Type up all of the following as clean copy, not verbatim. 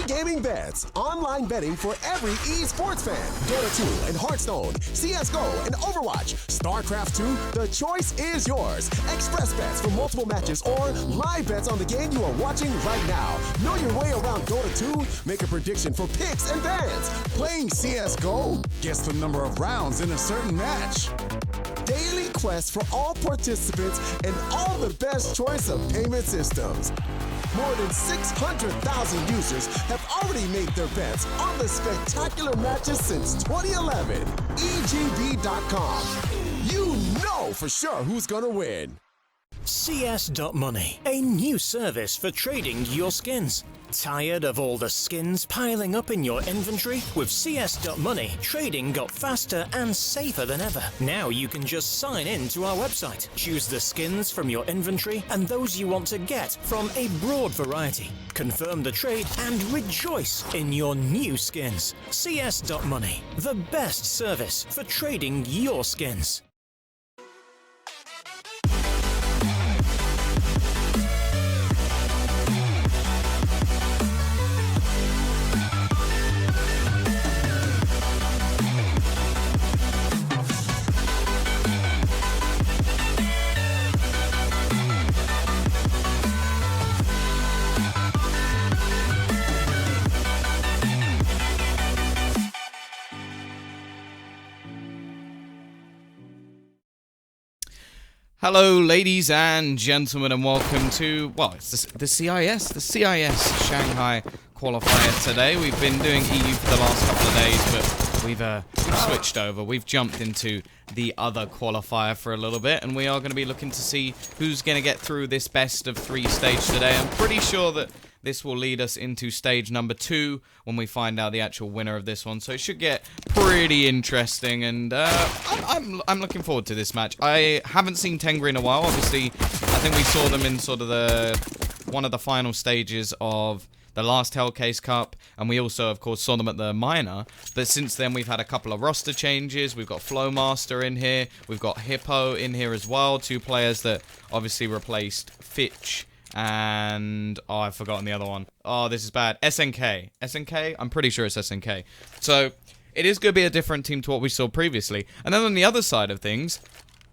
E-gaming bets, online betting for every esports fan. Dota 2 and Hearthstone, CSGO and Overwatch, StarCraft 2, the choice is yours. Express bets for multiple matches or live bets on the game you are watching right now. Know your way around Dota 2? Make a prediction for picks and bans. Playing CSGO? Guess the number of rounds in a certain match. Daily quests for all participants and all the best choice of payment systems. More than 600,000 users have already made their bets on the spectacular matches since 2011. EGB.com. You know for sure who's gonna win. CS.Money, a new service for trading your skins. Tired of all the skins piling up in your inventory? With CS.Money, trading got faster and safer than ever. Now you can just sign in to our website, choose the skins from your inventory and those you want to get from a broad variety. Confirm the trade and rejoice in your new skins. CS.Money, the best service for trading your skins. Hello, ladies and gentlemen, and welcome to, well, it's the CIS Shanghai Qualifier today. We've been doing EU for the last couple of days, but we've switched over. We've jumped into the other qualifier for a little bit, and we are going to be looking to see who's going to get through this best of 3 stage today. I'm pretty sure that this will lead us into stage number 2 when we find out the actual winner of this one. So it should get pretty interesting, and I'm looking forward to this match. I haven't seen Tengri in a while. Obviously, I think we saw them in sort of one of the final stages of the last Hellcase Cup, and we also, of course, saw them at the minor. But since then, we've had a couple of roster changes. We've got Flowmaster in here. We've got Hippo in here as well. 2 players that obviously replaced Fitch. And, oh, I've forgotten the other one. Oh, this is bad. SNK. SNK? I'm pretty sure it's SNK. So, it is going to be a different team to what we saw previously. And then on the other side of things,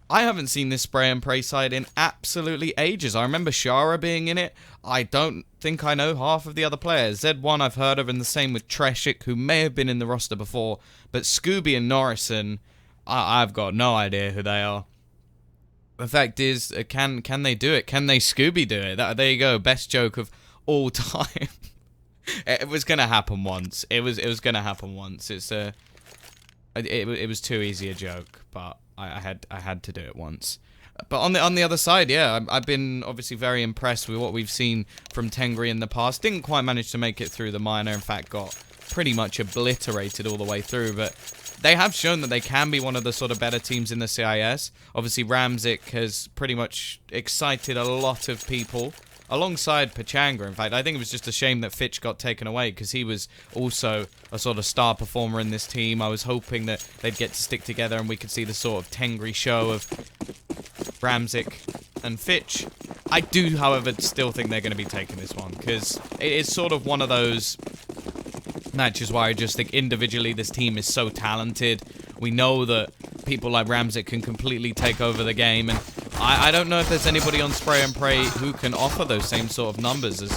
I haven't seen this spray and pray side in absolutely ages. I remember Shara being in it. I don't think I know half of the other players. Z1 I've heard of, and the same with Treshik, who may have been in the roster before. But Scooby and Norrison, I've got no idea who they are. The fact is, can they do it? Can they Scooby do it? There you go, best joke of all time. It was gonna happen once. It was gonna happen once. It was too easy a joke, but I had to do it once. But on the other side, yeah, I've been obviously very impressed with what we've seen from Tengri in the past. Didn't quite manage to make it through the minor. In fact, got pretty much obliterated all the way through, but they have shown that they can be one of the sort of better teams in the CIS. Obviously, Ramzik has pretty much excited a lot of people, alongside Pachanga. In fact, I think it was just a shame that Fitch got taken away, because he was also a sort of star performer in this team. I was hoping that they'd get to stick together and we could see the sort of Tengri show of Ramzik and Fitch. I do, however, still think they're going to be taking this one, because it's sort of one of those matches where I just think individually this team is so talented. We know that people like Ramzik can completely take over the game, and I don't know if there's anybody on Spray and Pray who can offer those same sort of numbers. As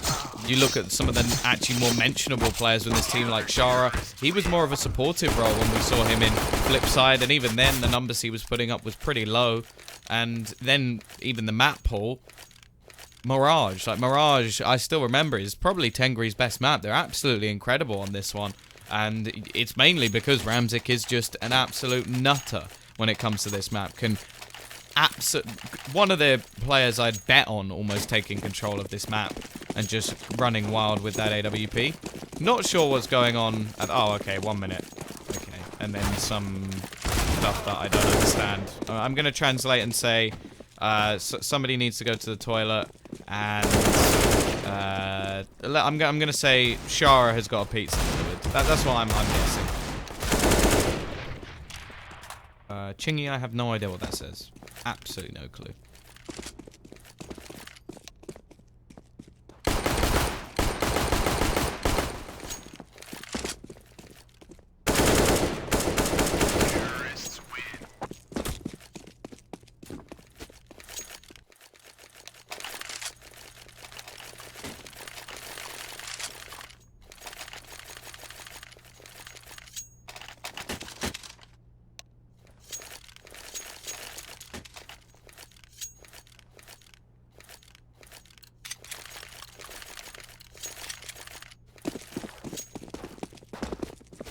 you look at some of the actually more mentionable players in this team, like Shara, he was more of a supportive role when we saw him in Flipside, and even then the numbers he was putting up was pretty low. And then even the map pool, Mirage, I still remember, is probably Tengri's best map. They're absolutely incredible on this one. And it's mainly because Ramzik is just an absolute nutter when it comes to this map. One of the players I'd bet on almost taking control of this map and just running wild with that AWP. Not sure what's going on. Oh, okay, 1 minute. Okay, and then some stuff that I don't understand. I'm going to translate and say somebody needs to go to the toilet, and I'm going to say Shara has got a pizza delivered. That's what I'm guessing. Chingy, I have no idea what that says. Absolutely no clue.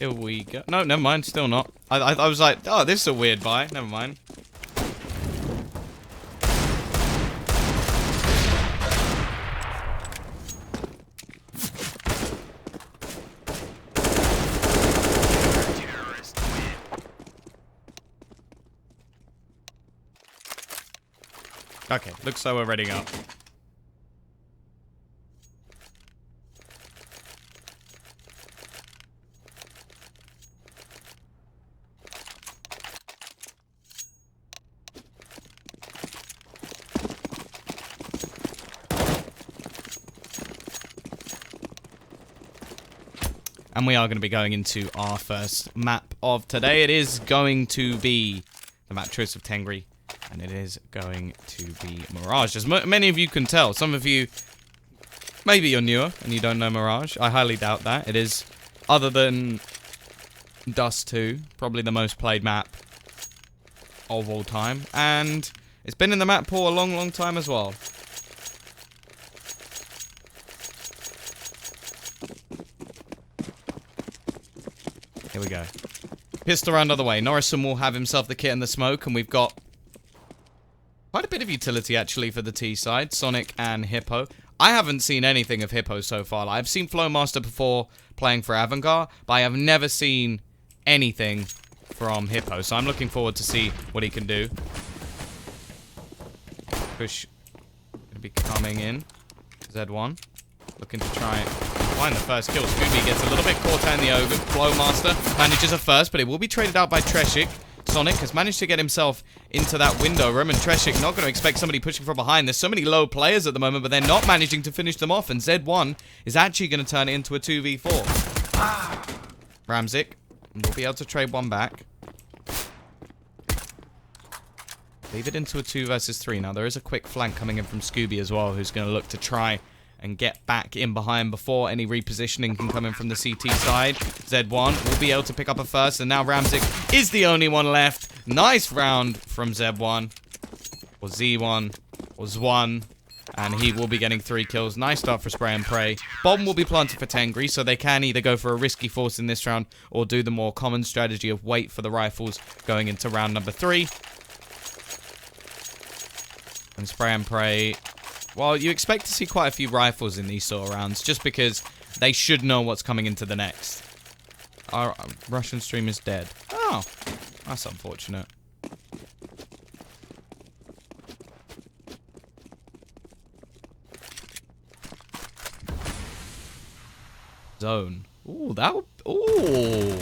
Here we go. No, never mind. Still not. I was like, oh, this is a weird buy. Never mind. Okay, looks like we're ready up. And we are going to be going into our first map of today. It is going to be the map choice of Tengri. And it is going to be Mirage. As many of you can tell, some of you, maybe you're newer and you don't know Mirage. I highly doubt that. It is, other than Dust 2, probably the most played map of all time. And it's been in the map pool a long, long time as well. Here we go. Pistol round other way. Norrison will have himself the kit and the smoke, and we've got quite a bit of utility, actually, for the T side. Sonic and Hippo. I haven't seen anything of Hippo so far. I've seen Flowmaster before playing for Avangard, but I have never seen anything from Hippo. So I'm looking forward to see what he can do. Push going to be coming in. Z1. Looking to try and find the first kill. Scooby gets a little bit caught out in the ogre. Flowmaster manages a first, but it will be traded out by Treshik. Sonic has managed to get himself into that window room, and Treshik not going to expect somebody pushing from behind. There's so many low players at the moment, but they're not managing to finish them off, and Z1 is actually going to turn it into a 2v4. Ramzik will be able to trade one back. Leave it into a 2 versus 3. Now, there is a quick flank coming in from Scooby as well, who's going to look to try and get back in behind before any repositioning can come in from the CT side. Z1 will be able to pick up a first, and now Ramzik is the only one left. Nice round from Z1, or Z1, or Z1, and he will be getting 3 kills. Nice start for Spray and Pray. Bomb will be planted for Tengri, so they can either go for a risky force in this round, or do the more common strategy of wait for the rifles going into round number 3. And Spray and Pray, well, you expect to see quite a few rifles in these sort of rounds, just because they should know what's coming into the next. Our Russian stream is dead. Oh, that's unfortunate. Zone. Ooh, that would... Ooh.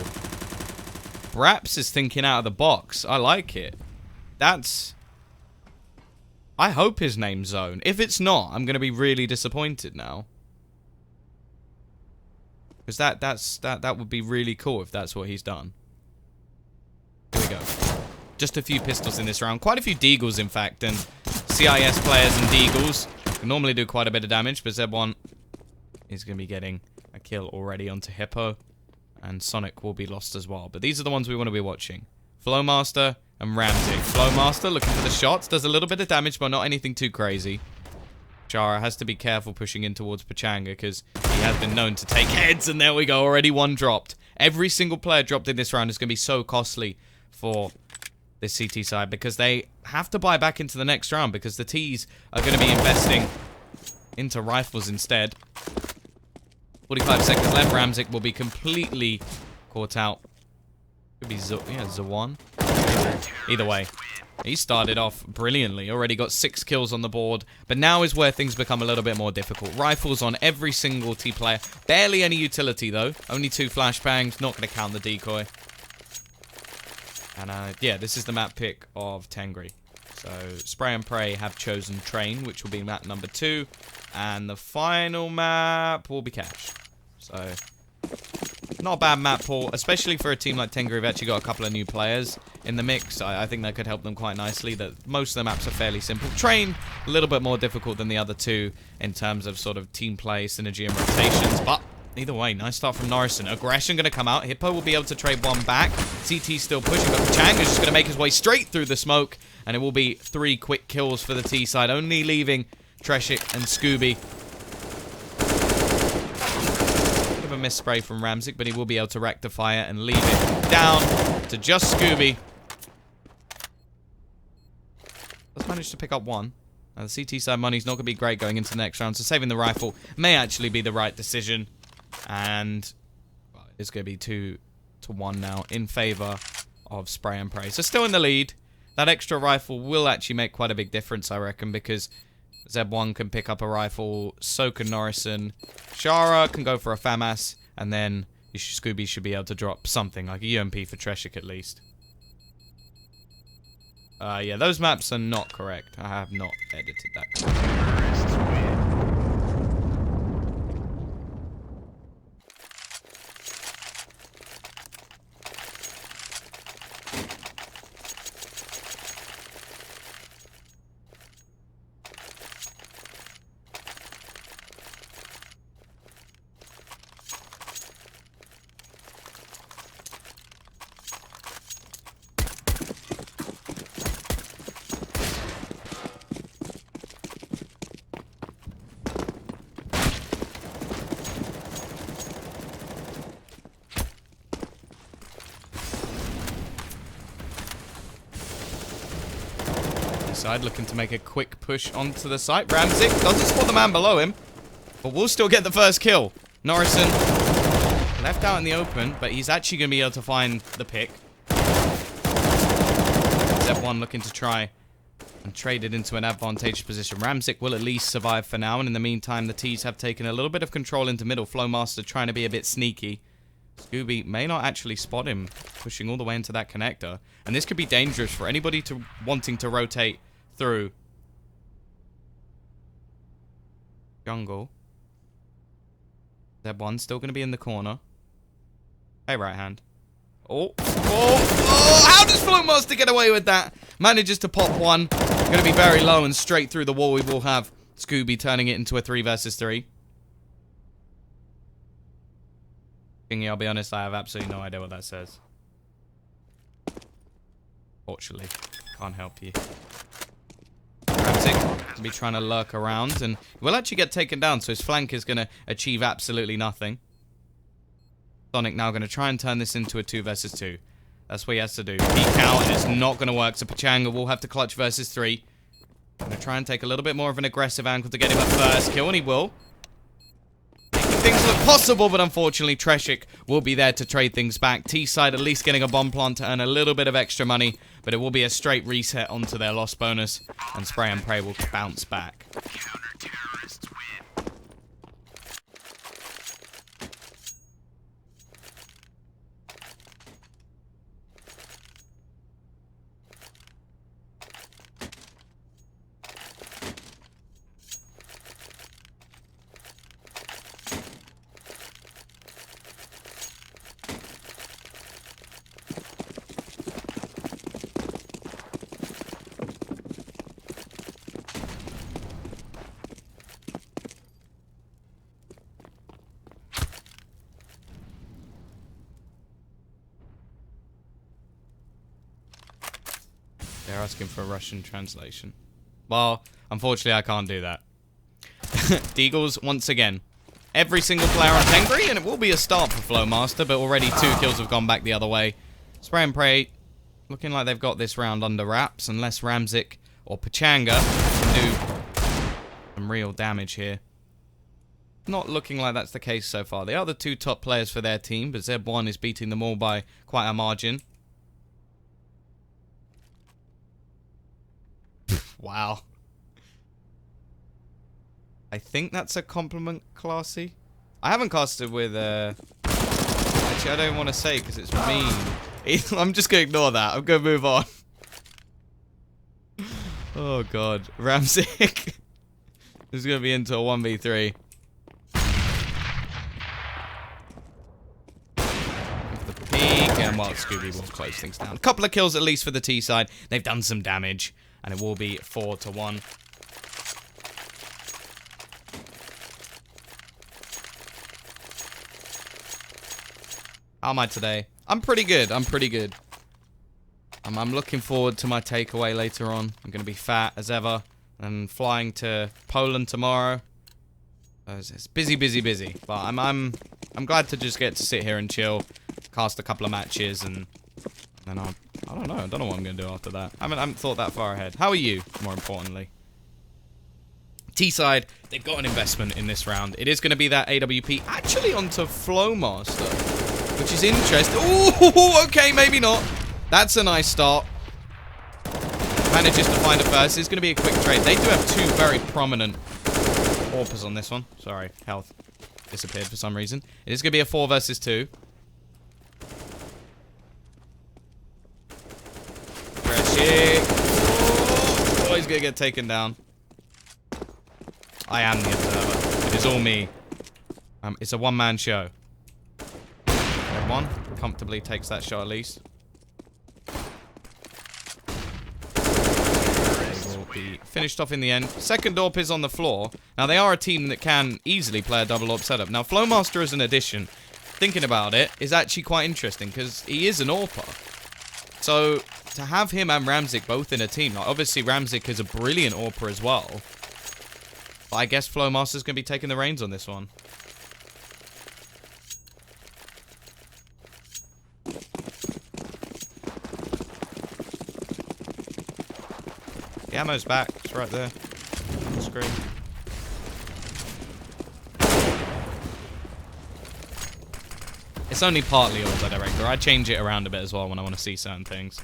Braps is thinking out of the box. I like it. That's... I hope his name's Zone. If it's not, I'm going to be really disappointed now. Because that would be really cool if that's what he's done. Here we go. Just a few pistols in this round. Quite a few deagles, in fact. And CIS players and deagles can normally do quite a bit of damage. But Z1 is going to be getting a kill already onto Hippo. And Sonic will be lost as well. But these are the ones we want to be watching. Flowmaster and Ramzik. Flowmaster looking for the shots. Does a little bit of damage, but not anything too crazy. Chara has to be careful pushing in towards Pachanga, because he has been known to take heads. And there we go. Already one dropped. Every single player dropped in this round is going to be so costly for this CT side, because they have to buy back into the next round, because the Ts are going to be investing into rifles instead. 45 seconds left. Ramzik will be completely caught out. Could be Zawan. Either way, he started off brilliantly. Already got 6 kills on the board. But now is where things become a little bit more difficult. Rifles on every single T player. Barely any utility, though. Only 2 flashbangs. Not going to count the decoy. And, yeah, this is the map pick of Tengri. So, Spray and Pray have chosen Train, which will be map number 2. And the final map will be Cash. So... not a bad map pool, especially for a team like Tengri who've actually got a couple of new players in the mix. I think that could help them quite nicely. That most of the maps are fairly simple. Train, a little bit more difficult than the other two in terms of sort of team play, synergy, and rotations. But either way, nice start from Norrison. Aggression going to come out. Hippo will be able to trade one back. CT still pushing, but Chang is just going to make his way straight through the smoke. And it will be 3 quick kills for the T side, only leaving Treshik and Scooby. of a missed spray from Ramzik, but he will be able to rectify it and leave it down to just Scooby. Let's manage to pick up one. Now, the CT side money's not going to be great going into the next round, so saving the rifle may actually be the right decision. And well, it's going to be 2-1 now in favor of Spray and Pray. So still in the lead. That extra rifle will actually make quite a big difference, I reckon, because Zeb1 can pick up a rifle, so can Norrison. Shara can go for a FAMAS, and then Scooby should be able to drop something, like a UMP for Treshik at least. Yeah, those maps are not correct. I have not edited that. Side looking to make a quick push onto the site. Ramzik doesn't spot the man below him, but will still get the first kill. Norrison left out in the open, but he's actually going to be able to find the pick. Zeb1 looking to try and trade it into an advantageous position. Ramzik will at least survive for now, and in the meantime, the T's have taken a little bit of control into middle. Flowmaster trying to be a bit sneaky. Scooby may not actually spot him, pushing all the way into that connector. And this could be dangerous for anybody wanting to rotate through jungle. Zeb1 still going to be in the corner. Hey, right hand. Oh, how does Flowmaster get away with that? Manages to pop one. Going to be very low and straight through the wall. We will have Scooby turning it into a 3 versus 3. I'll be honest, I have absolutely no idea what that says. Fortunately, can't help you. Ramzik will be trying to lurk around and will actually get taken down, so his flank is going to achieve absolutely nothing. Sonic now going to try and turn this into a 2 versus 2. That's what he has to do. Peek out, and it's not going to work, so Pachanga will have to clutch versus 3. Going to try and take a little bit more of an aggressive angle to get him a first kill, and he will. Things look possible, but unfortunately Treshik will be there to trade things back. T-side at least getting a bomb plant to earn a little bit of extra money, but it will be a straight reset onto their loss bonus, and Spray and Pray will bounce back. They're asking for a Russian translation. Well, unfortunately, I can't do that. Deagles, once again. Every single player on Tengri, and it will be a start for Flowmaster, but already 2 kills have gone back the other way. Spray and Pray, looking like they've got this round under wraps, unless Ramzik or Pachanga can do some real damage here. Not looking like that's the case so far. They are the 2 top players for their team, but Zeb1 is beating them all by quite a margin. Wow. I think that's a compliment, Classy. I haven't casted with, actually, I don't want to say because it's mean. I'm just going to ignore that. I'm going to move on. Oh, God. Ramzik is going to be into a 1v3. The peek, and while Scooby will close things down. A couple of kills at least for the T side. They've done some damage. And it will be 4-1. How am I today? I'm pretty good. I'm pretty good. I'm looking forward to my takeaway later on. I'm going to be fat as ever. And flying to Poland tomorrow. It's busy, busy, busy. But I'm glad to just get to sit here and chill, cast a couple of matches, and then I don't know. I don't know what I'm gonna do after that. I haven't thought that far ahead. How are you? More importantly, T-side, they've got an investment in this round. It is going to be that AWP actually onto Flowmaster, which is interesting. Oh, okay, maybe not. That's a nice start. Manages to find a first. It's going to be a quick trade. They do have two very prominent AWPers on this one. Sorry, health disappeared for some reason. It is going to be a 4 versus 2. Treshik. Oh, he's going to get taken down. I am the observer. It is all me. It's a one-man show. Red one comfortably takes that shot at least. They will be finished off in the end. Second AWP is on the floor. Now, they are a team that can easily play a double AWP setup. Now, Flowmaster as an addition, thinking about it, is actually quite interesting because he is an AWPer. So, to have him and Ramzik both in a team, like, obviously Ramzik is a brilliant AWPer as well. But I guess Flowmaster's going to be taking the reins on this one. The ammo's back. It's right there on the screen. It's only partly auto-director. I change it around a bit as well when I want to see certain things.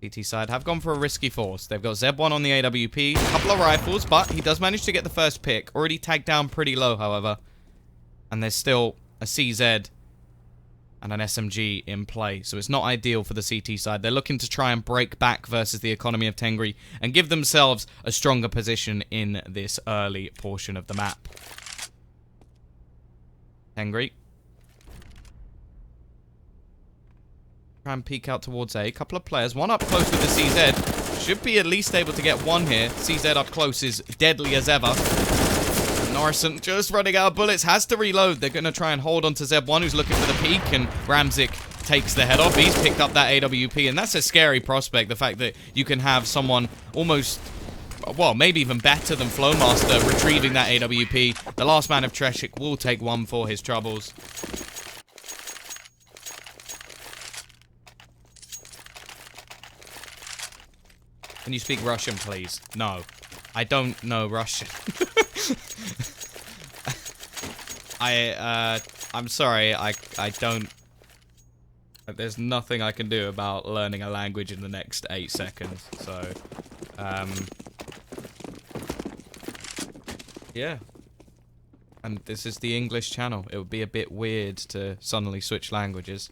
CT side have gone for a risky force. They've got Zeb1 on the AWP, a couple of rifles, but he does manage to get the first pick. Already tagged down pretty low, however. And there's still a CZ and an SMG in play, so it's not ideal for the CT side. They're looking to try and break back versus the economy of Tengri and give themselves a stronger position in this early portion of the map. Tengri. Try and peek out towards A. Couple of players. One up close with the CZ. Should be at least able to get one here. CZ up close is deadly as ever. Norrison just running out of bullets. Has to reload. They're going to try and hold on to Zeb1, who's looking for the peek. And Ramzik takes the head off. He's picked up that AWP. And that's a scary prospect. The fact that you can have someone almost, well, maybe even better than Flowmaster retrieving that AWP. The last man of Treshik will take one for his troubles. Can you speak Russian, please? No. I don't know Russian. I'm sorry, I don't... There's nothing I can do about learning a language in the next 8 seconds, so... yeah. And this is the English channel. It would be a bit weird to suddenly switch languages.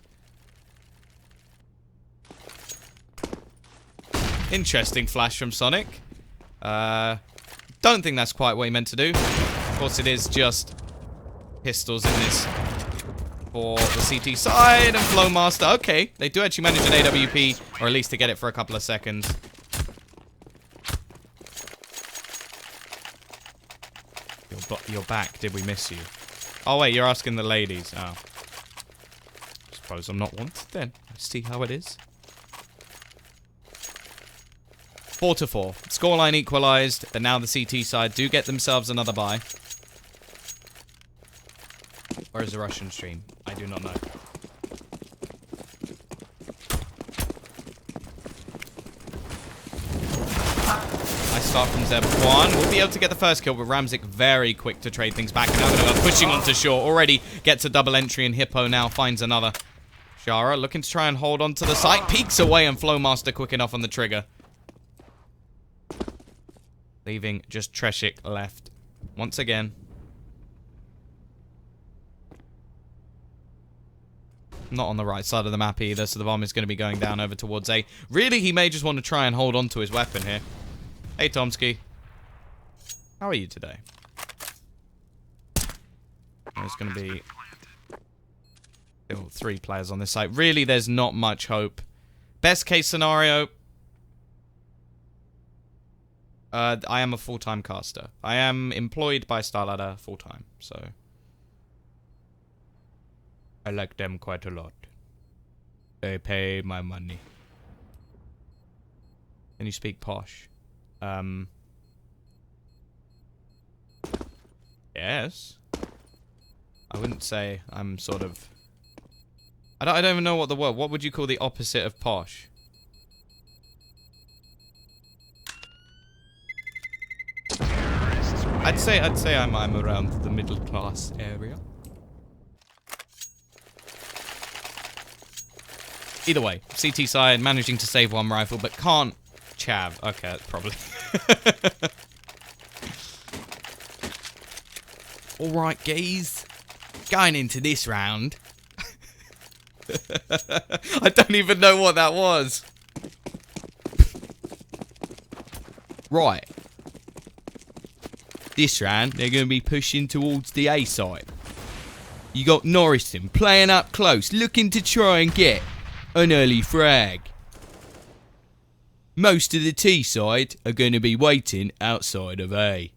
Interesting flash from Sonic. Don't think that's quite what he meant to do. Of course, it is just pistols in this for the CT side and Flowmaster. Okay, they do actually manage an AWP, or at least to get it for a couple of seconds. You're back. Did we miss you? Oh, wait, you're asking the ladies. Oh. Suppose I'm not wanted then. Let's see how it is. 4-4. Scoreline equalized, but now the CT side do get themselves another bye. Where is the Russian stream? I do not know. Nice start from Zeb1. We'll be able to get the first kill, but Ramzik very quick to trade things back. And now going to go pushing onto shore. Already gets a double entry, and Hippo now finds another. Shara looking to try and hold on to the site. Peeks away, and Flowmaster quick enough on the trigger. Leaving just Treshik left. Once again. Not on the right side of the map either, so the bomb is going to be going down over towards A. Really, he may just want to try and hold on to his weapon here. Hey, Tomsky. How are you today? There's going to be still 3 players on this site. Really, there's not much hope. Best case scenario... I am a full-time caster. I am employed by Starladder full-time, so... I like them quite a lot. They pay my money. Can you speak posh? Yes. I wouldn't say I'm sort of... I don't even know what the word... What would you call the opposite of posh? I'd say I'm around the middle class area. Either way, CT side managing to save one rifle, but can't chav. Okay, that's probably... Alright, guys. Going into this round. I don't even know what that was. Right. This round, they're going to be pushing towards the A side. You got Norrison playing up close, looking to try and get an early frag. Most of the T side are going to be waiting outside of A.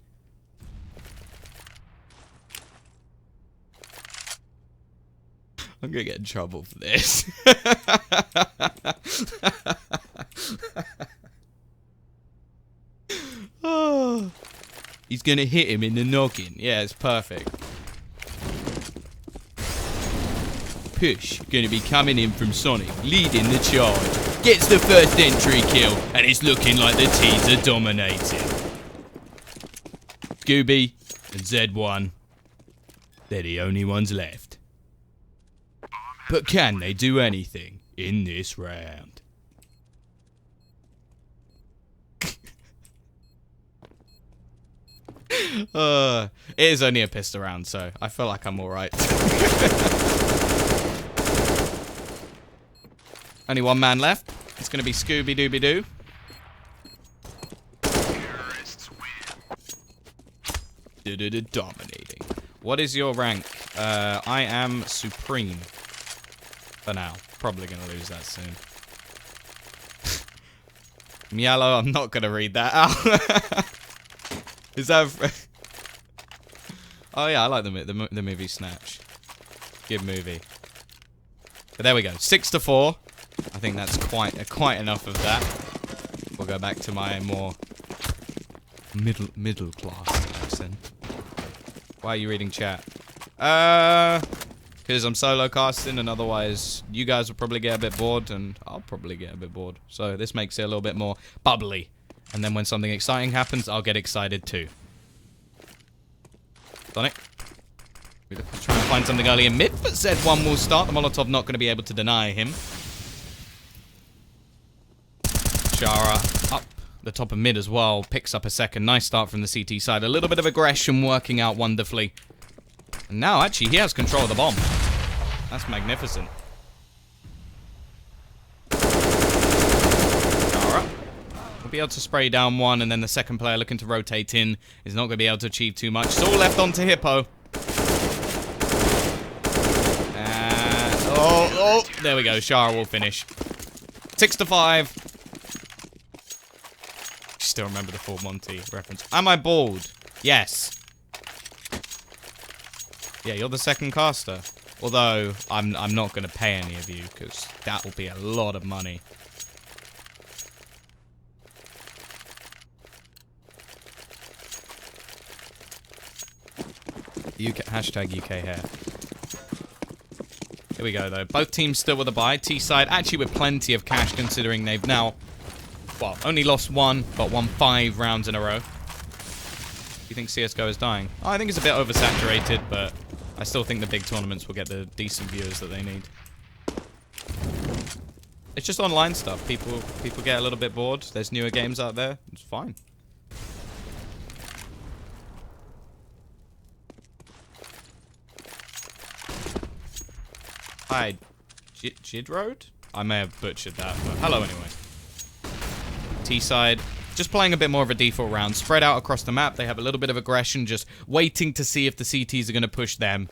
I'm going to get in trouble for this. Oh. He's going to hit him in the noggin. Yeah, it's perfect. Push, going to be coming in from Sonic, leading the charge. Gets the first entry kill, and it's looking like the T's are dominating. Scooby and Z1, they're the only ones left. But can they do anything in this round? It is only a pistol round, so I feel like I'm alright. Only one man left. It's going to be Scooby-Dooby-Doo. Dominating. What is your rank? I am Supreme. For now. Probably going to lose that soon. Mialo, I'm not going to read that out. Is that... Oh yeah, I like the movie Snatch. Good movie. But there we go. 6-4. I think that's quite enough of that. We'll go back to my more middle class accent. Why are you reading chat? Because I'm solo casting, and otherwise you guys will probably get a bit bored, and I'll probably get a bit bored. So this makes it a little bit more bubbly. And then when something exciting happens, I'll get excited too. Sonic. We're trying to find something early in mid, but Z1 will start. The Molotov not going to be able to deny him. Shara up the top of mid as well. Picks up a second. Nice start from the CT side. A little bit of aggression working out wonderfully. And now, actually, he has control of the bomb. That's magnificent. Shara will be able to spray down one, and then the second player looking to rotate in is not going to be able to achieve too much. It's all left onto Hippo. Oh, there we go. Shara will finish. 6-5. Still remember the full Monty reference. Am I bald? Yes. Yeah, you're the second caster. Although, I'm not going to pay any of you, because that will be a lot of money. Hashtag UK hair. Here we go, though. Both teams still with a bye. T-side actually with plenty of cash, considering they've now, well, only lost one, but won 5 rounds in a row. Do you think CSGO is dying? Oh, I think it's a bit oversaturated, but I still think the big tournaments will get the decent viewers that they need. It's just online stuff. People get a little bit bored. There's newer games out there. It's fine. Hi, Jidroad? I may have butchered that, but hello anyway. T-side, just playing a bit more of a default round. Spread out across the map. They have a little bit of aggression, just waiting to see if the CTs are going to push them.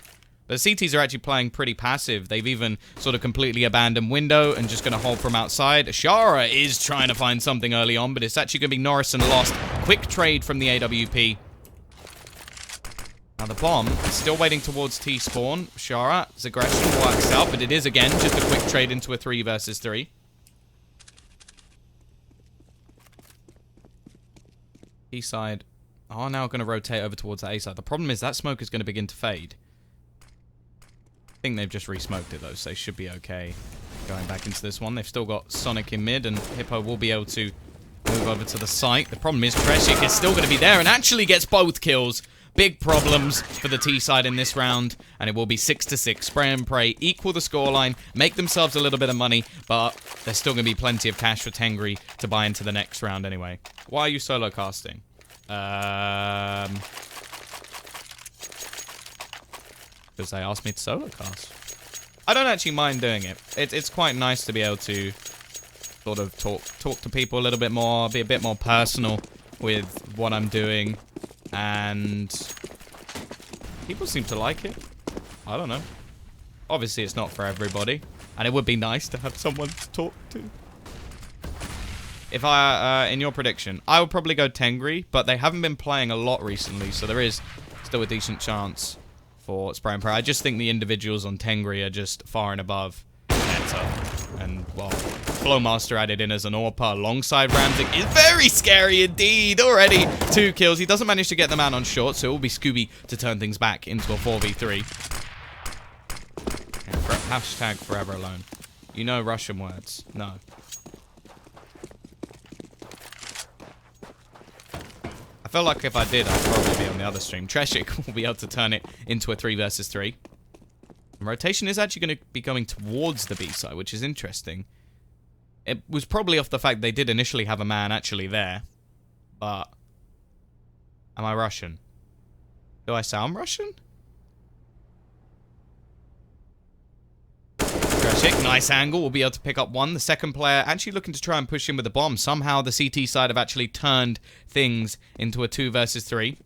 But the CTs are actually playing pretty passive. They've even sort of completely abandoned window and just going to hold from outside. Ashara is trying to find something early on, but it's actually going to be Norrison lost. Quick trade from the AWP. Now the bomb is still waiting towards T-spawn. Shara's aggression works out, but it is again just a quick trade into a 3 versus 3. B side are now going to rotate over towards the A side. The problem is that smoke is going to begin to fade. I think they've just re-smoked it though, so they should be okay going back into this one. They've still got Sonic in mid, and Hippo will be able to move over to the site. The problem is Treshik is still going to be there and actually gets both kills. Big problems for the T side in this round, and it will be 6-6. Spray and pray equal the scoreline, make themselves a little bit of money, but there's still going to be plenty of cash for Tengri to buy into the next round anyway. Why are you solo casting? Because they asked me to solo cast. I don't actually mind doing it. It's quite nice to be able to sort of talk to people a little bit more, be a bit more personal with what I'm doing. And people seem to like it. I don't know. Obviously, it's not for everybody. And it would be nice to have someone to talk to. If in your prediction, I would probably go Tengri, but they haven't been playing a lot recently, so there is still a decent chance for Spray and Pray. I just think the individuals on Tengri are just far and above Meta. And, well, Flowmaster added in as an AWP alongside Ramzik is very scary indeed. Already 2 kills. He doesn't manage to get them out on short, so it will be Scooby to turn things back into a 4v3. And hashtag forever alone. You know Russian words? No. I felt like if I did, I'd probably be on the other stream. Treshik will be able to turn it into a 3 versus 3. And rotation is actually going to be going towards the B side, which is interesting. It was probably off the fact they did initially have a man actually there. But am I Russian? Do I sound Russian? Treshik, nice angle. Will be able to pick up one. The second player actually looking to try and push in with the bomb. Somehow the CT side have actually turned things into a 2 versus 3.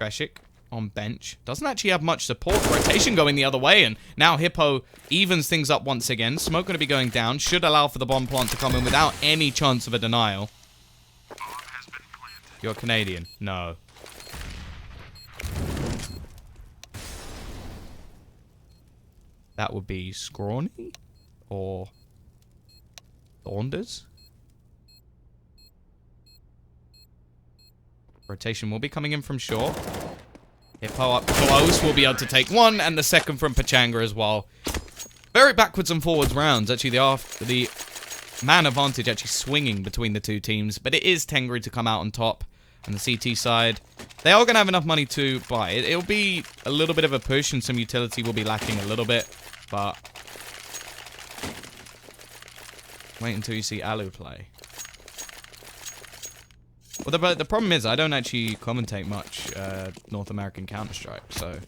Treshik on bench. Doesn't actually have much support. Rotation going the other way, and now Hippo evens things up once again. Smoke going to be going down. Should allow for the bomb plant to come in without any chance of a denial. You're Canadian. No. That would be Scrawny or Saunders. Rotation will be coming in from short. Hippo up close will be able to take one, and the second from Pachanga as well. Very backwards and forwards rounds. Actually, the man advantage actually swinging between the two teams, but it is Tengri to come out on top. And the CT side, they are going to have enough money to buy. It'll be a little bit of a push, and some utility will be lacking a little bit, but wait until you see Alu play. Well, the problem is I don't actually commentate much North American Counter-Strike, so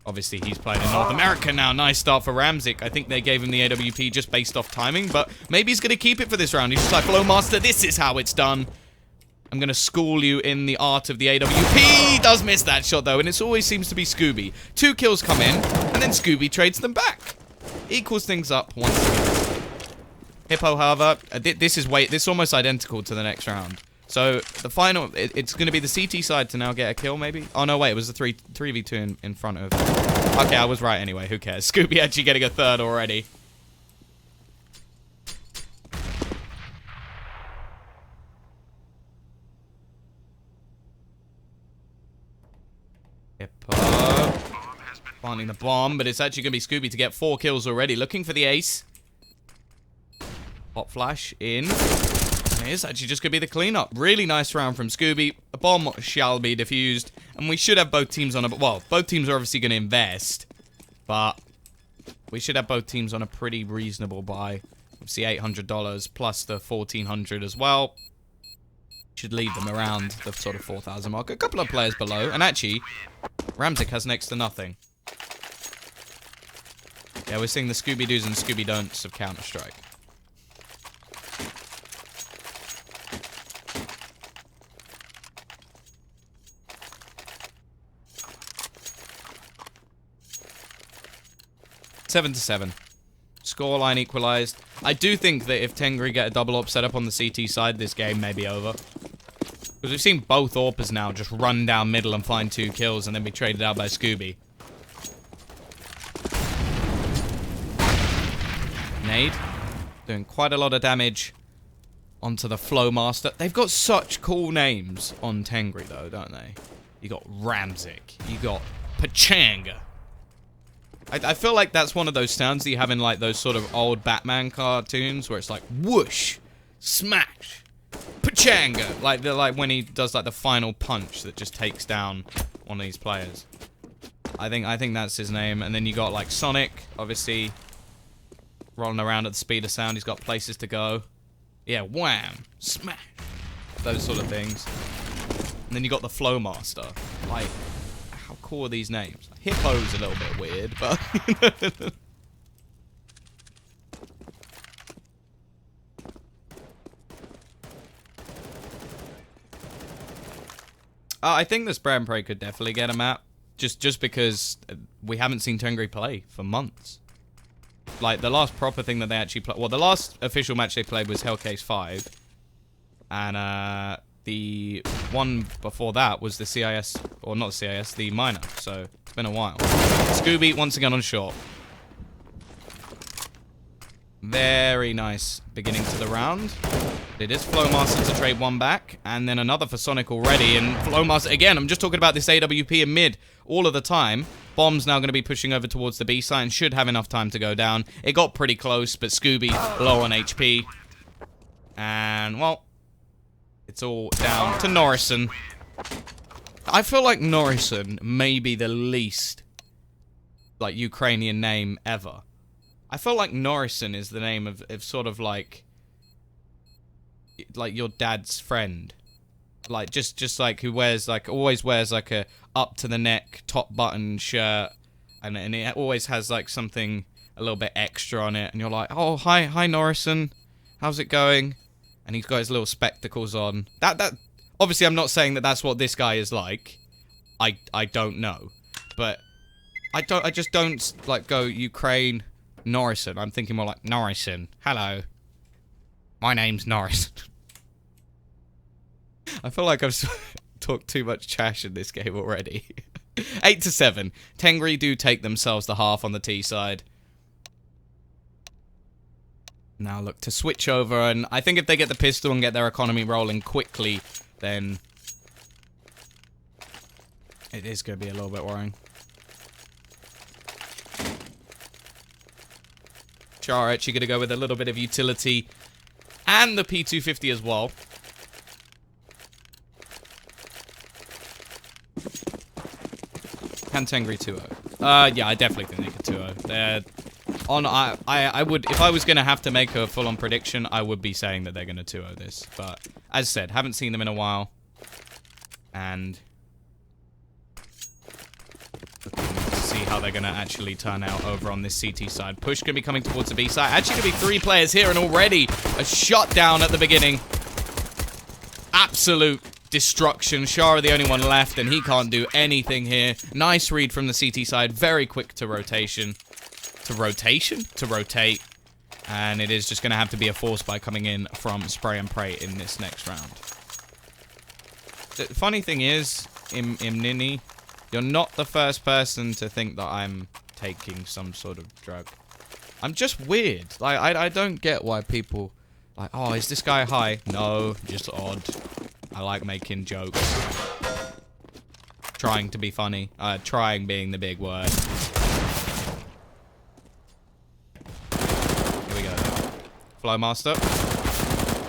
obviously he's playing in North America now. Nice start for Ramzik. I think they gave him the AWP just based off timing, but maybe he's going to keep it for this round. He's just like, Flowmaster, this is how it's done. I'm going to school you in the art of the AWP. He does miss that shot, though, and it always seems to be Scooby. 2 kills come in, and then Scooby trades them back. Equals things up once again. Hippo, however, this is almost identical to the next round. So, the final, it's going to be the CT side to now get a kill, maybe? Oh, no, wait, it was the 3v2 in front of... Okay, I was right anyway, who cares? Scooby actually getting a third already. Hippo finding the bomb, but it's actually going to be Scooby to get 4 kills already. Looking for the ace. Pop flash in. And it's actually just going to be the cleanup. Really nice round from Scooby. A bomb shall be defused. And we should have both teams on a... Well, both teams are obviously going to invest. But we should have both teams on a pretty reasonable buy. Obviously $800 plus the $1,400 as well. Should leave them around the sort of 4,000 mark. A couple of players below. And actually, Ramzik has next to nothing. Yeah, we're seeing the Scooby-Doos and Scooby-Don'ts of Counter-Strike. Seven to 7. Scoreline equalized. I do think that if Tengri get a double up set up on the CT side, this game may be over. Because we've seen both AWPers now just run down middle and find 2 kills and then be traded out by Scooby. Nade. Doing quite a lot of damage onto the Flowmaster. They've got such cool names on Tengri, though, don't they? You got Ramzik. You got Pachanga. I feel like that's one of those sounds that you have in, like, those sort of old Batman cartoons where it's like, whoosh, smash, Pachanga. Like when he does, like, the final punch that just takes down one of these players. I think that's his name. And then you got, like, Sonic, obviously, rolling around at the speed of sound. He's got places to go. Yeah, wham, smash. Those sort of things. And then you got the Flowmaster. Like, how cool are these names? Hippo's a little bit weird, but... I think the Spray and Pray could definitely get a map. Just because we haven't seen Tengri play for months. Like, the last proper thing that they actually played... Well, the last official match they played was Hellcase 5. And, the one before that was the CIS... Or not the CIS, the minor. So, it's been a while. Scooby, once again on short. Very nice beginning to the round. It is Flowmaster to trade one back. And then another for Sonic already. And Flowmaster, again, I'm just talking about this AWP in mid all of the time. Bomb's now going to be pushing over towards the B side and should have enough time to go down. It got pretty close, but Scooby low on HP. And, well, it's all down to Norrison. I feel like Norrison may be the least, like, Ukrainian name ever. I feel like Norrison is the name of sort of like your dad's friend. Like, just like who wears, like, always wears, like, a up-to-the-neck, top-button shirt. And it always has, like, something a little bit extra on it. And you're like, oh, hi, Norrison. How's it going? And he's got his little spectacles on. That obviously, I'm not saying that that's what this guy is like. I don't know. But I just don't, like, go Ukraine, Norrison. I'm thinking more like, Norrison. Hello. My name's Norrison. I feel like I've talked too much trash in this game already. 8-7. Tengri do take themselves the half on the T side. Now look to switch over, and I think if they get the pistol and get their economy rolling quickly, then it is going to be a little bit worrying. Char actually going to go with a little bit of utility and the P250 as well. Can Tengri 2-0? Yeah, I definitely think they could 2-0. They're on. I would, if I was gonna have to make a full-on prediction, I would be saying that they're gonna 2-0 this. But as said, haven't seen them in a while, and looking to see how they're gonna actually turn out over on this CT side. Push gonna be coming towards the B side. Actually, gonna be 3 players here, and already a shutdown at the beginning. Absolute destruction. Shara the only one left, and he can't do anything here. Nice read from the CT side. Very quick to rotation. To rotate. And it is just going to have to be a force by coming in from Spray and Pray in this next round. The funny thing is, Nini, you're not the first person to think that I'm taking some sort of drug. I'm just weird. Like, I don't get why people... Like, oh, is this guy high? No, just odd. I like making jokes. Trying to be funny. Trying being the big word. Here we go. Flowmaster.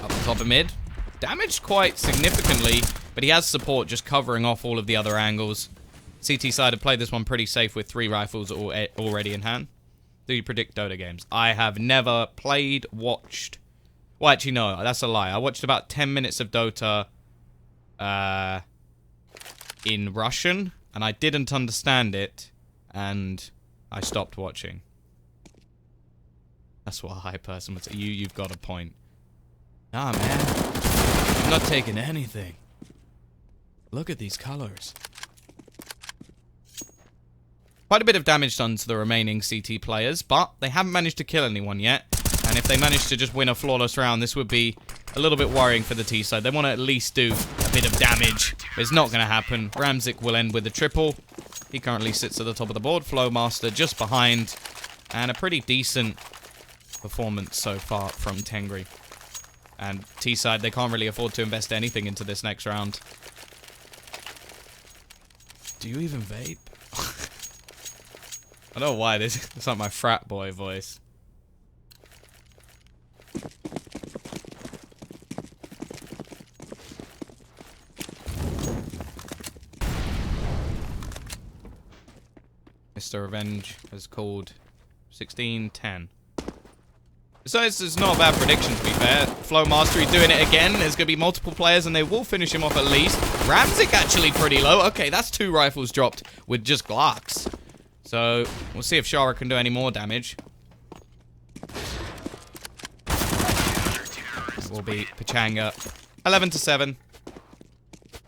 Up the top of mid. Damaged quite significantly, but he has support just covering off all of the other angles. CT side have played this one pretty safe with 3 rifles already in hand. Do you predict Dota games? I have never played, watched... Well, actually, no, that's a lie. I watched about 10 minutes of Dota in Russian, and I didn't understand it, and I stopped watching. That's what a high person would say. You've got a point. Nah, man. I'm not taking anything. Look at these colors. Quite a bit of damage done to the remaining CT players, but they haven't managed to kill anyone yet. And if they manage to just win a flawless round, this would be a little bit worrying for the T side. They want to at least do a bit of damage. But it's not going to happen. Ramzik will end with a triple. He currently sits at the top of the board. Flowmaster just behind. And a pretty decent performance so far from Tengri. And T side, they can't really afford to invest anything into this next round. Do you even vape? I don't know why this it's like my frat boy voice. Mr. Revenge has called 16-10. So it's not a bad prediction, to be fair. Flowmaster doing it again. There's going to be multiple players, and they will finish him off at least. Ramzik actually pretty low. Okay, that's 2 rifles dropped with just Glocks. So we'll see if Shara can do any more damage. It will be Pachanga. 11-7.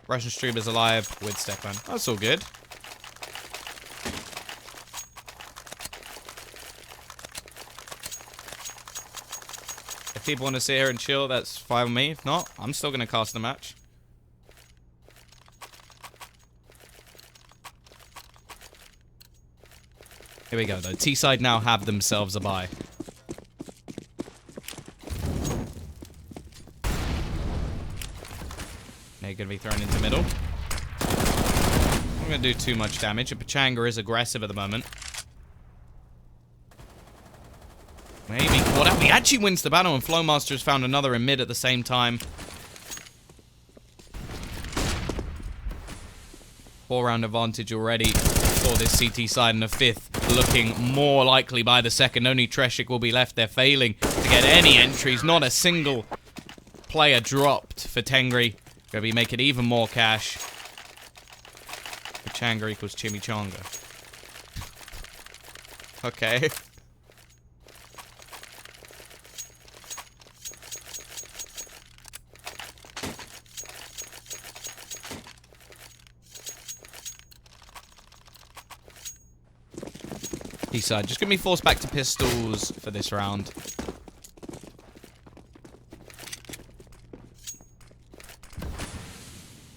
Russian streamers alive with Stepan. That's all good. If people want to sit here and chill, that's fine with me. If not, I'm still going to cast the match. Here we go, though. T-side now have themselves a bye. They're going to be thrown into middle. I'm going to do too much damage. Pachanga is aggressive at the moment. Maybe caught out. He actually wins the battle, and Flowmaster has found another in mid at the same time. 4-round advantage already for this CT side, and a 5th looking more likely by the second. Only Treshik will be left there, failing to get any entries. Not a single player dropped for Tengri. Gonna be making even more cash. Pachanga equals chimichanga. Okay. T-side just gonna be forced back to pistols for this round.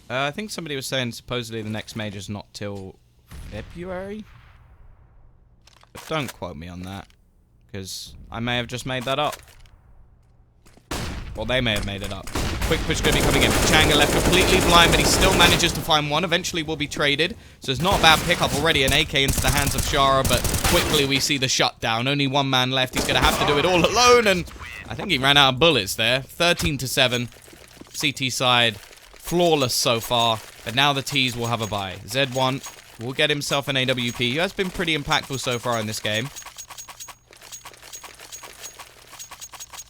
I think somebody was saying supposedly the next major's not till February. But don't quote me on that, because I may have just made that up. Well, they may have made it up. Quick push going to be coming in. Pachanga left completely blind, but he still manages to find one. Eventually will be traded. So it's not a bad pickup already. An AK into the hands of Shara, but quickly we see the shutdown. Only one man left. He's going to have to do it all alone, and I think he ran out of bullets there. 13-7. CT side, flawless so far, but now the T's will have a bye. Z1 will get himself an AWP. He has been pretty impactful so far in this game.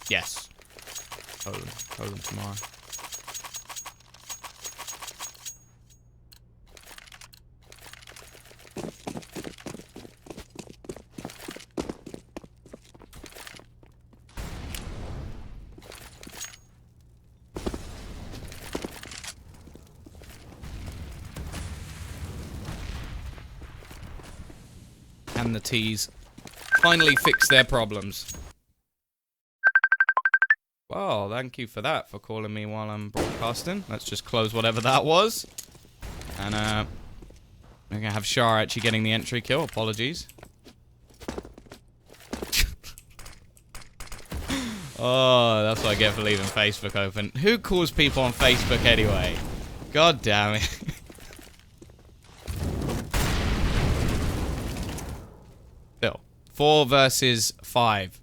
Yes. Poland tomorrow. And the T's finally fix their problems. Well, thank you for that, for calling me while I'm broadcasting. Let's just close whatever that was. And, we're going to have Shar actually getting the entry kill. Apologies. Oh, that's what I get for leaving Facebook open. Who calls people on Facebook anyway? God damn it. Still. 4 versus 5.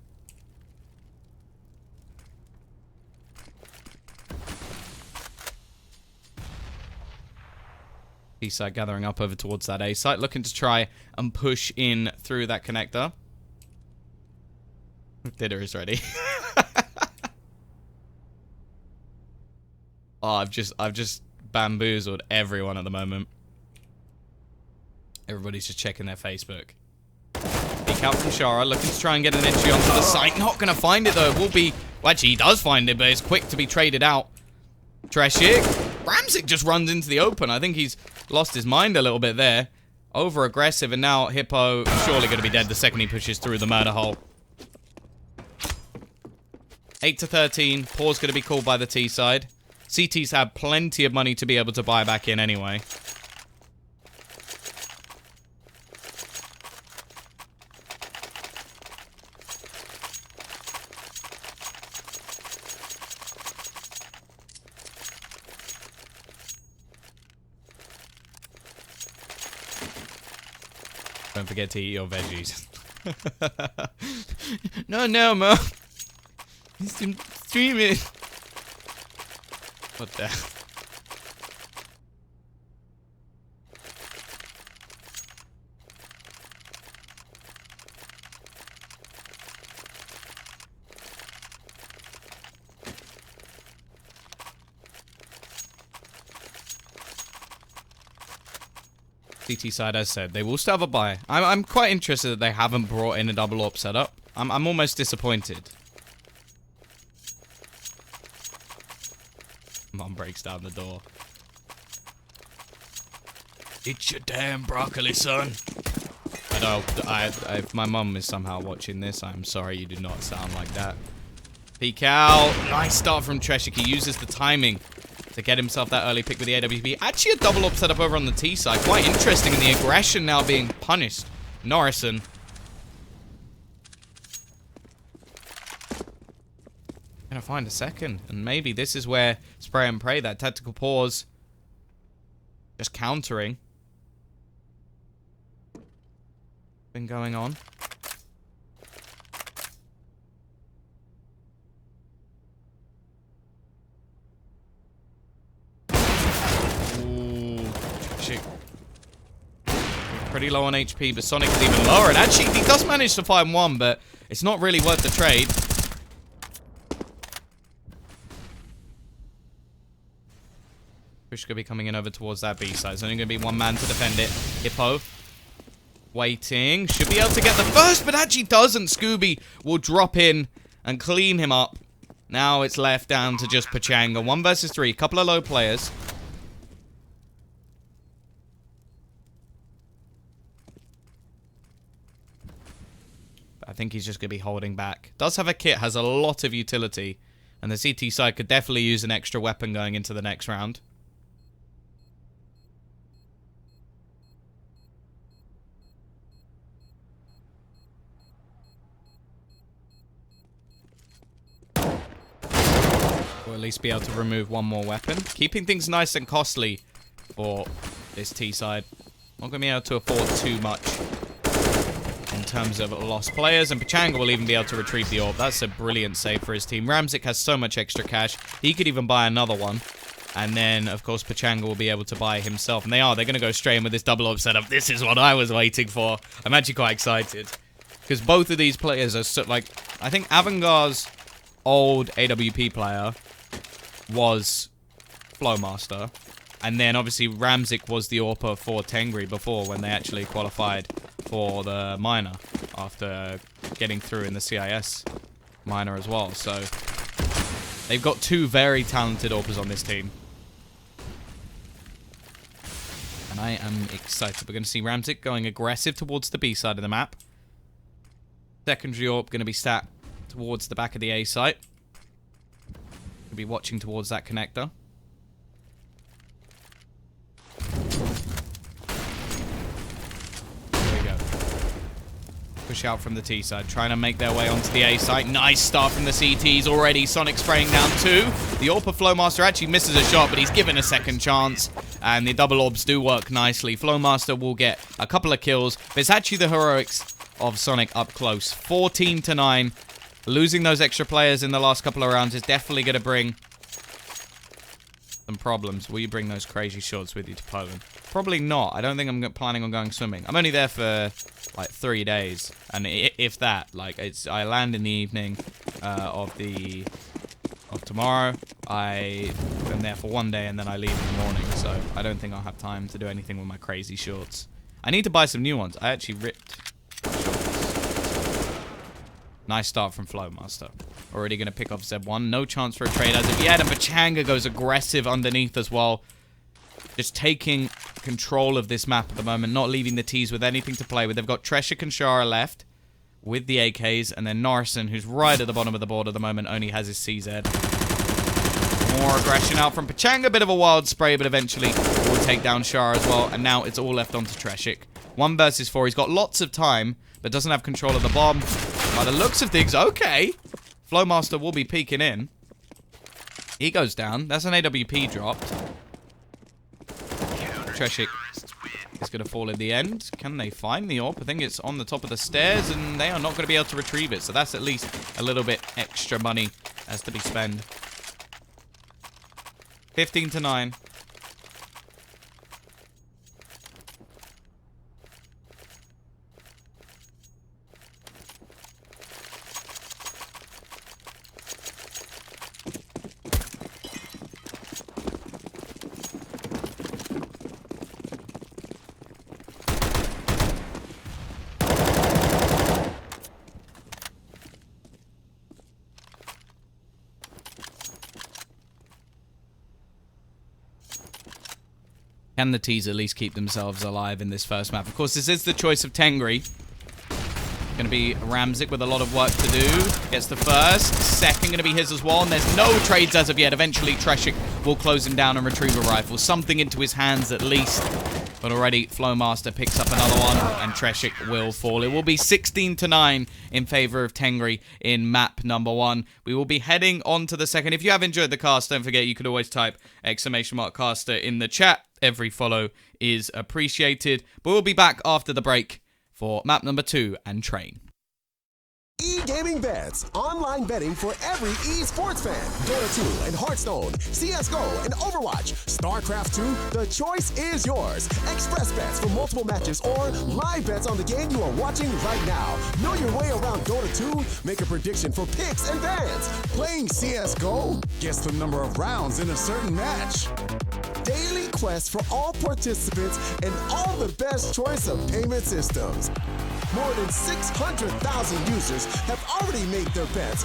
B-side gathering up over towards that A site, looking to try and push in through that connector. Dinner is ready. Oh, I've just bamboozled everyone at the moment. Everybody's just checking their Facebook. Peek out from Shara, looking to try and get an entry onto the site. Not gonna find it though. It will be, well, actually he does find it, but it's quick to be traded out. Treshik. Ramzik just runs into the open. I think he's lost his mind a little bit there. Over aggressive, and now Hippo surely going to be dead the second he pushes through the murder hole. 8 to 13. Pause going to be called by the T side. CTs have plenty of money to be able to buy back in anyway. Don't forget to eat your veggies. No, Mom. He's streaming. What the? CT side, as said, they will still have a buy. I'm quite interested that they haven't brought in a double AWP setup. I'm almost disappointed. Mom breaks down the door. It's your damn broccoli, son. If my mum is somehow watching this, I'm sorry you do not sound like that. Peek out. Nice start from Treshik. He uses the timing to get himself that early pick with the AWP. Actually, a double AWP setup over on the T side. Quite interesting, and the aggression now being punished. Norrison. Gonna find a second, and maybe this is where spray and pray, that tactical pause, just countering, been going on. Ooh, shit. Pretty low on HP, but Sonic is even lower, and actually he does manage to find one, but it's not really worth the trade. Push going to be coming in over towards that B side. There's only going to be one man to defend it. Hippo. Waiting. Should be able to get the first, but actually doesn't. Scooby will drop in and clean him up. Now it's left down to just Pachanga. 1 versus 3. Couple of low players. I think he's just going to be holding back. Does have a kit. Has a lot of utility. And the CT side could definitely use an extra weapon going into the next round. Or at least be able to remove one more weapon. Keeping things nice and costly for this T side. Not going to be able to afford too much in terms of lost players. And Pachanga will even be able to retrieve the AWP. That's a brilliant save for his team. Ramzik has so much extra cash. He could even buy another one. And then, of course, Pachanga will be able to buy himself. And they're going to go straight in with this double AWP setup. This is what I was waiting for. I'm actually quite excited. Because both of these players are so, like, I think Avangar's old AWP player was Flowmaster, and then obviously Ramzik was the AWPer for Tengri before, when they actually qualified for the minor after getting through in the CIS minor as well. So they've got 2 very talented AWPers on this team, and I am excited. We're going to see Ramzik going aggressive towards the B side of the map. Secondary AWP going to be sat towards the back of the A site. We'll be watching towards that connector. There we go. Push out from the T side, trying to make their way onto the A site. Nice start from the CTs already. Sonic spraying down 2. The AWPer Flowmaster actually misses a shot, but he's given a second chance. And the double AWPs do work nicely. Flowmaster will get a couple of kills, but it's actually the heroics of Sonic up close. 14 to 9. Losing those extra players in the last couple of rounds is definitely going to bring some problems. Will you bring those crazy shorts with you to Poland? Probably not. I don't think I'm planning on going swimming. I'm only there for like 3 days, and if that, like, I land in the evening of tomorrow. I am there for 1 day, and then I leave in the morning. So I don't think I'll have time to do anything with my crazy shorts. I need to buy some new ones. I actually ripped. Nice start from Flowmaster. Already going to pick off Zeb1. No chance for a trade as of yet. And Pachanga goes aggressive underneath as well. Just taking control of this map at the moment. Not leaving the T's with anything to play with. They've got Treshik and Shara left. with the AKs, and then Norrison, who's right at the bottom of the board at the moment, only has his CZ. More aggression out from Pachanga, bit of a wild spray, but eventually will take down Shah as well, and now it's all left onto Treshik. 1 versus 4, he's got lots of time, but doesn't have control of the bomb. By the looks of things, okay. Flowmaster will be peeking in. He goes down. That's an AWP dropped. Treshik is going to fall in the end. Can they find the AWP? I think it's on the top of the stairs, and they are not going to be able to retrieve it. So that's at least a little bit extra money has to be spent. 15-9. Can the T's at least keep themselves alive in this first map? Of course, this is the choice of Tengri. Going to be Ramzik with a lot of work to do. Gets the first. Second going to be his as well. And there's no trades as of yet. Eventually, Treshik will close him down and retrieve a rifle. Something into his hands at least. But already, Flowmaster picks up another one. And Treshik will fall. It will be 16-9 in favor of Tengri in map number 1. We will be heading on to the second. If you have enjoyed the cast, don't forget you could always type !caster in the chat. Every follow is appreciated. But we'll be back after the break for map number 2 and train. E-gaming bets, online betting for every esports fan. Dota 2 and Hearthstone, CSGO and Overwatch, StarCraft 2, the choice is yours. Express bets for multiple matches or live bets on the game you are watching right now. Know your way around Dota 2? Make a prediction for picks and bans. Playing CSGO? Guess the number of rounds in a certain match. Daily quests for all participants and all the best choice of payment systems. More than 600,000 users have already made their bets